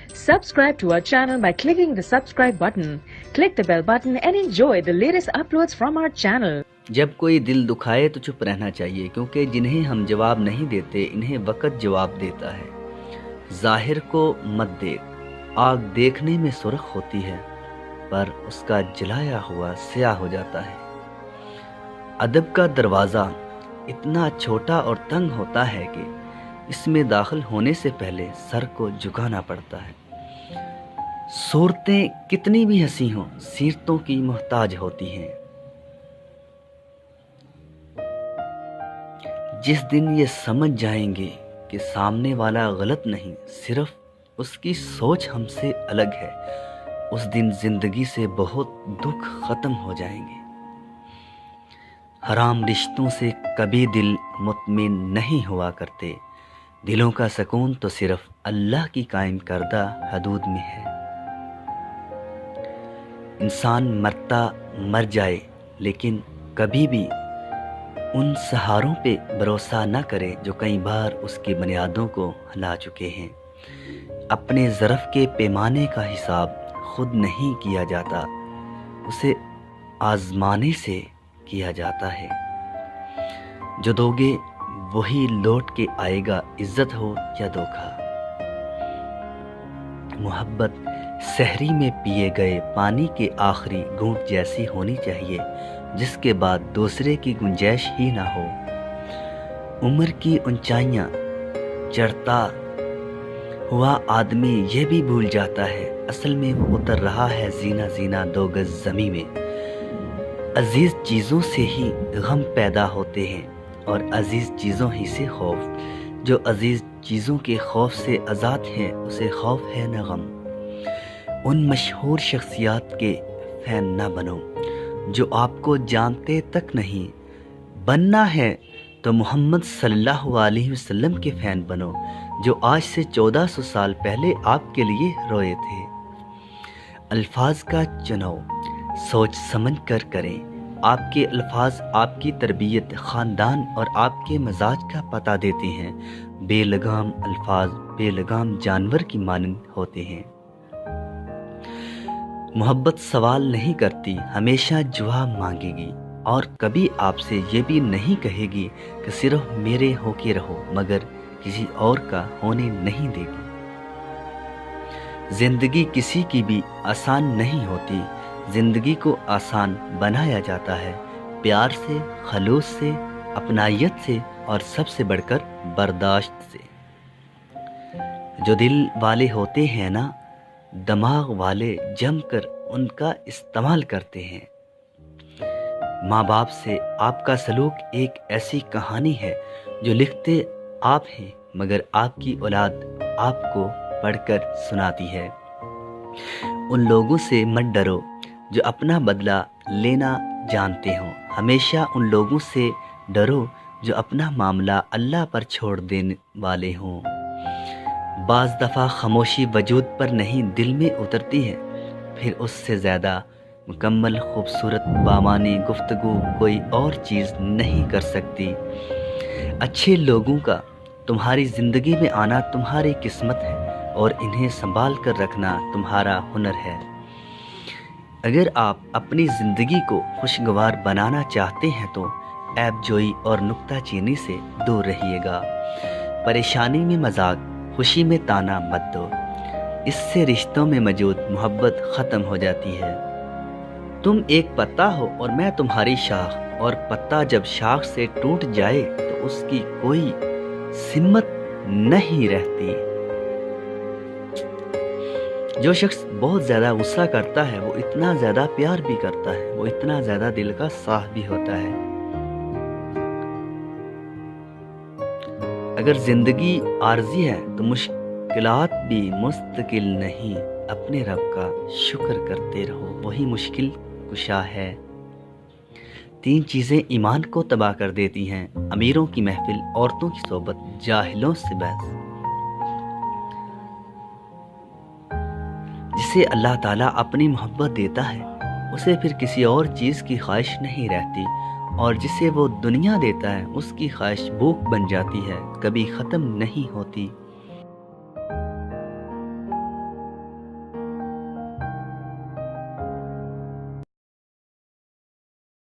Subscribe to our channel by clicking the subscribe button. Click the bell button and enjoy the latest uploads from our channel. جب کوئی دل دکھائے تو چپ رہنا چاہیے، کیونکہ جنہیں ہم جواب نہیں دیتے انہیں وقت جواب دیتا ہے۔ ظاہر کو مت دیکھ، آگ دیکھنے میں سرخ ہوتی ہے پر اس کا جلایا ہوا سیاہ ہو جاتا ہے۔ ادب کا دروازہ اتنا چھوٹا اور تنگ ہوتا ہے کہ اس میں داخل ہونے سے پہلے سر کو جھکانا پڑتا ہے۔ صورتیں کتنی بھی حسین ہوں، سیرتوں کی محتاج ہوتی ہیں۔ جس دن یہ سمجھ جائیں گے کہ سامنے والا غلط نہیں، صرف اس کی سوچ ہم سے الگ ہے، اس دن زندگی سے بہت دکھ ختم ہو جائیں گے۔ حرام رشتوں سے کبھی دل مطمئن نہیں ہوا کرتے، دلوں کا سکون تو صرف اللہ کی قائم کردہ حدود میں ہے۔ انسان مرتا مر جائے لیکن کبھی بھی ان سہاروں پہ بھروسہ نہ کرے جو کئی بار اس کی بنیادوں کو ہلا چکے ہیں۔ اپنے ظرف کے پیمانے کا حساب خود نہیں کیا جاتا، اسے آزمانے سے کیا جاتا ہے۔ جو دو گے وہی لوٹ کے آئے گا، عزت ہو یا دھوکہ۔ محبت سحری میں پیے گئے پانی کے آخری گھونٹ جیسی ہونی چاہیے، جس کے بعد دوسرے کی گنجائش ہی نہ ہو۔ عمر کی اونچائیاں چڑھتا ہوا آدمی یہ بھی بھول جاتا ہے اصل میں وہ اتر رہا ہے زینہ زینہ 2 گز زمیں میں۔ عزیز چیزوں سے ہی غم پیدا ہوتے ہیں اور عزیز چیزوں ہی سے خوف۔ جو عزیز چیزوں کے خوف سے آزاد ہے اسے خوف ہے نہ غم۔ ان مشہور شخصیات کے فین نہ بنو جو آپ کو جانتے تک نہیں، بننا ہے تو محمد صلی اللہ علیہ وسلم کے فین بنو جو آج سے 1400 سال پہلے آپ کے لیے روئے تھے۔ الفاظ کا چناؤ سوچ سمجھ کر کریں، آپ کے الفاظ آپ کی تربیت، خاندان اور آپ کے مزاج کا پتہ دیتے ہیں۔ بے لگام الفاظ بے لگام جانور کی مانند ہوتے ہیں۔ محبت سوال نہیں کرتی، ہمیشہ جواب مانگے گی اور کبھی آپ سے یہ بھی نہیں کہے گی کہ صرف میرے ہو کے رہو، مگر کسی اور کا ہونے نہیں دے گی۔ زندگی کسی کی بھی آسان نہیں ہوتی، زندگی کو آسان بنایا جاتا ہے پیار سے، خلوص سے، اپنائیت سے اور سب سے بڑھ کر برداشت سے۔ جو دل والے ہوتے ہیں نا، دماغ والے جم کر ان کا استعمال کرتے ہیں۔ ماں باپ سے آپ کا سلوک ایک ایسی کہانی ہے جو لکھتے آپ ہیں مگر آپ کی اولاد آپ کو پڑھ کر سناتی ہے۔ ان لوگوں سے مت ڈرو جو اپنا بدلہ لینا جانتے ہوں، ہمیشہ ان لوگوں سے ڈرو جو اپنا معاملہ اللہ پر چھوڑ دینے والے ہوں۔ بعض دفعہ خاموشی وجود پر نہیں دل میں اترتی ہے، پھر اس سے زیادہ مکمل خوبصورت بامانی گفتگو کوئی اور چیز نہیں کر سکتی۔ اچھے لوگوں کا تمہاری زندگی میں آنا تمہاری قسمت ہے اور انہیں سنبھال کر رکھنا تمہارا ہنر ہے۔ اگر آپ اپنی زندگی کو خوشگوار بنانا چاہتے ہیں تو عیب جوئی اور نکتہ چینی سے دور رہیے گا۔ پریشانی میں مذاق، خوشی میں تانا مت دو، اس سے رشتوں میں موجود محبت ختم ہو جاتی ہے۔ تم ایک پتا ہو اور میں تمہاری شاخ، اور پتا جب شاخ سے ٹوٹ جائے تو اس کی کوئی سمت نہیں رہتی۔ جو شخص بہت زیادہ غصہ کرتا ہے وہ اتنا زیادہ پیار بھی کرتا ہے، وہ اتنا زیادہ دل کا صاف بھی ہوتا ہے۔ اگر زندگی عارضی ہے تو مشکلات بھی مستقل نہیں، اپنے رب کا شکر کرتے رہو، وہی مشکل کشا ہے۔ 3 چیزیں ایمان کو تباہ کر دیتی ہیں: امیروں کی محفل، عورتوں کی صحبت، جاہلوں سے بحث۔ جسے اللہ تعالیٰ اپنی محبت دیتا ہے اسے پھر کسی اور چیز کی خواہش نہیں رہتی، اور جسے وہ دنیا دیتا ہے اس کی خواہش بھوک بن جاتی ہے، کبھی ختم نہیں ہوتی۔